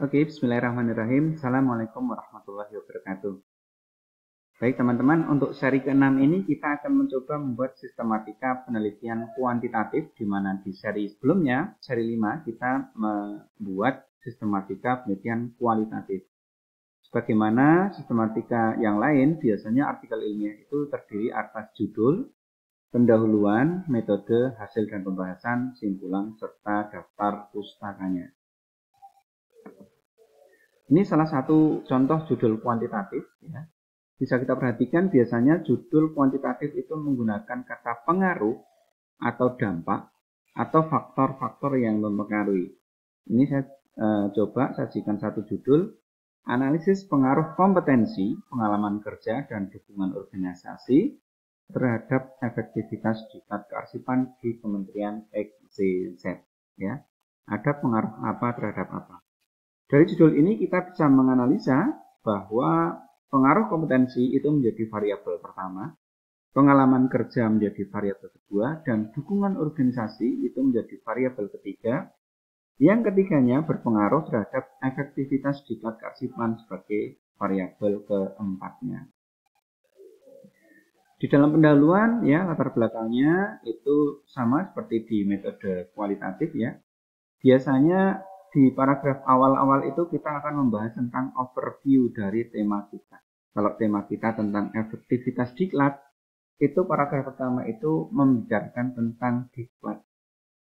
Oke, bismillahirrahmanirrahim. Assalamualaikum warahmatullahi wabarakatuh. Baik teman-teman, untuk seri ke-6 ini kita akan mencoba membuat sistematika penelitian kuantitatif, di mana di seri sebelumnya, seri 5, kita membuat sistematika penelitian kualitatif. Sebagaimana sistematika yang lain, biasanya artikel ilmiah itu terdiri atas judul, pendahuluan, metode, hasil dan pembahasan, simpulan, serta daftar pustakanya. Ini salah satu contoh judul kuantitatif. Ya. Bisa kita perhatikan biasanya judul kuantitatif itu menggunakan kata pengaruh atau dampak atau faktor-faktor yang mempengaruhi. Ini saya coba sajikan satu judul, analisis pengaruh kompetensi, pengalaman kerja, dan dukungan organisasi terhadap efektivitas diklat kearsipan di Kementerian XYZ. Ya. Ada pengaruh apa terhadap apa? Dari judul ini kita bisa menganalisa bahwa pengaruh kompetensi itu menjadi variabel pertama, pengalaman kerja menjadi variabel kedua, dan dukungan organisasi itu menjadi variabel ketiga. Yang ketiganya berpengaruh terhadap efektivitas diklat kearsipan sebagai variabel keempatnya. Di dalam pendahuluan ya latar belakangnya itu sama seperti di metode kualitatif ya. Biasanya di paragraf awal-awal itu kita akan membahas tentang overview dari tema kita. Kalau tema kita tentang efektivitas diklat, itu paragraf pertama itu membicarakan tentang diklat.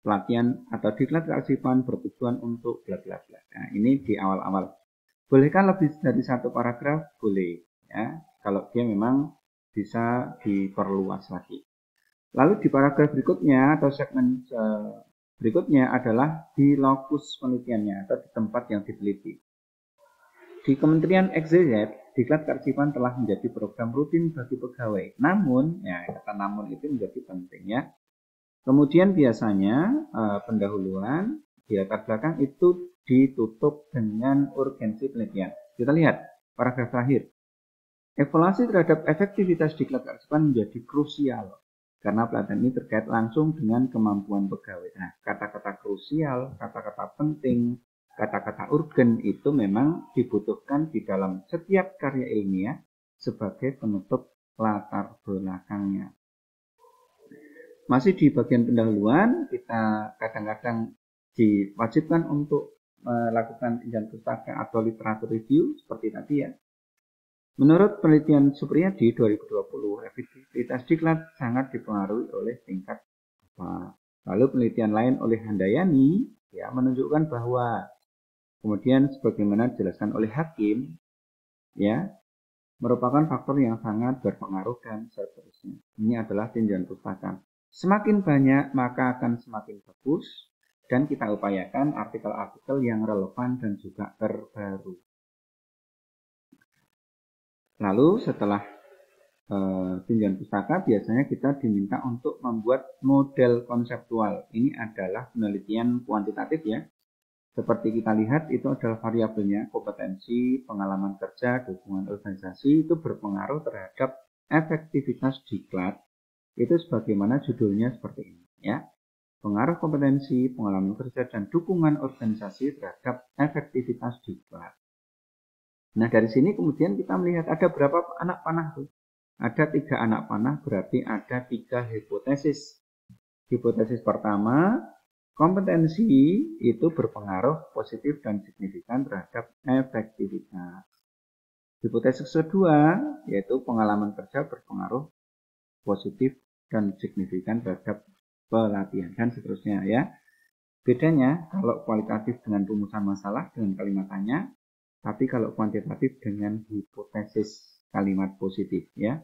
Pelatihan atau diklat kearsipan bertujuan untuk bla bla bla. Nah, ini di awal-awal. Bolehkah lebih dari satu paragraf? Boleh. Ya, kalau dia memang bisa diperluas lagi. Lalu di paragraf berikutnya atau segmen berikutnya adalah di lokus penelitiannya atau di tempat yang diteliti. Di Kementerian XYZ, diklat kearsipan telah menjadi program rutin bagi pegawai. Namun, ya kata namun itu menjadi penting ya. Kemudian biasanya pendahuluan di latar belakang itu ditutup dengan urgensi penelitian. Kita lihat paragraf terakhir. Evaluasi terhadap efektivitas diklat kearsipan menjadi krusial. Karena pelatihan ini terkait langsung dengan kemampuan pegawai. Nah, kata-kata krusial, kata-kata penting, kata-kata urgen itu memang dibutuhkan di dalam setiap karya ilmiah sebagai penutup latar belakangnya. Masih di bagian pendahuluan, kita kadang-kadang diwajibkan untuk melakukan tinjauan pustaka atau literatur review seperti tadi ya. Menurut penelitian Supriyadi 2020, efektivitas diklat sangat dipengaruhi oleh tingkat apa. Lalu penelitian lain oleh Handayani ya menunjukkan bahwa kemudian sebagaimana dijelaskan oleh Hakim ya merupakan faktor yang sangat berpengaruh dan seterusnya. Ini adalah tinjauan pustaka. Semakin banyak maka akan semakin bagus dan kita upayakan artikel-artikel yang relevan dan juga terbaru. Lalu setelah tinjauan pustaka biasanya kita diminta untuk membuat model konseptual. Ini adalah penelitian kuantitatif ya. Seperti kita lihat itu adalah variabelnya kompetensi, pengalaman kerja, dukungan organisasi itu berpengaruh terhadap efektivitas diklat. Itu sebagaimana judulnya seperti ini ya. Pengaruh kompetensi, pengalaman kerja, dan dukungan organisasi terhadap efektivitas diklat. Nah, dari sini kemudian kita melihat ada berapa anak panah tuh. Ada 3 anak panah, berarti ada 3 hipotesis. Hipotesis pertama, kompetensi itu berpengaruh positif dan signifikan terhadap efektivitas. Hipotesis kedua, yaitu pengalaman kerja berpengaruh positif dan signifikan terhadap pelatihan, dan seterusnya ya. Bedanya, kalau kualitatif dengan rumusan masalah dengan kalimat tanya, tapi kalau kuantitatif dengan hipotesis kalimat positif ya.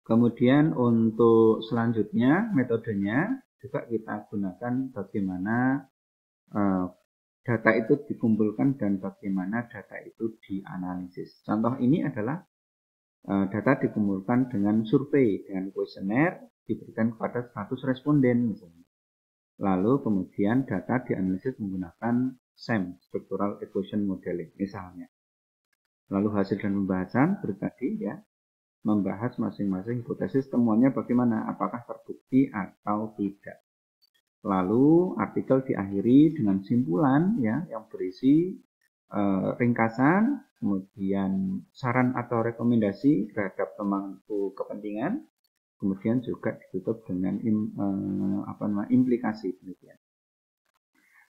Kemudian untuk selanjutnya metodenya juga kita gunakan bagaimana data itu dikumpulkan dan bagaimana data itu dianalisis. Contoh ini adalah data dikumpulkan dengan survei, dengan kuesioner diberikan kepada 100 responden misalnya. Lalu kemudian data dianalisis menggunakan SEM, Structural Equation Modeling misalnya. Lalu hasil dan pembahasan tadi ya, membahas masing-masing hipotesis temuannya bagaimana, apakah terbukti atau tidak. Lalu artikel diakhiri dengan simpulan ya yang berisi ringkasan, kemudian saran atau rekomendasi terhadap pemangku kepentingan, kemudian juga ditutup dengan implikasi demikian.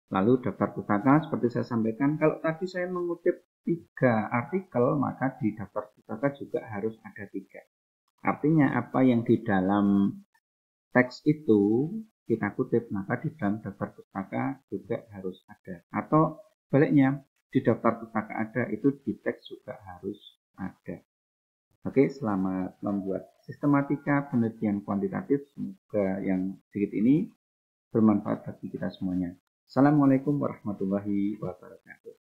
Lalu daftar pustaka seperti saya sampaikan, kalau tadi saya mengutip 3 artikel, maka di daftar pustaka juga harus ada 3. Artinya apa yang di dalam teks itu kita kutip, maka di dalam daftar pustaka juga harus ada. Atau baliknya, di daftar pustaka ada, itu di teks juga harus ada. Oke, selamat membuat sistematika penelitian kuantitatif. Semoga yang sedikit ini bermanfaat bagi kita semuanya. Assalamualaikum warahmatullahi wabarakatuh.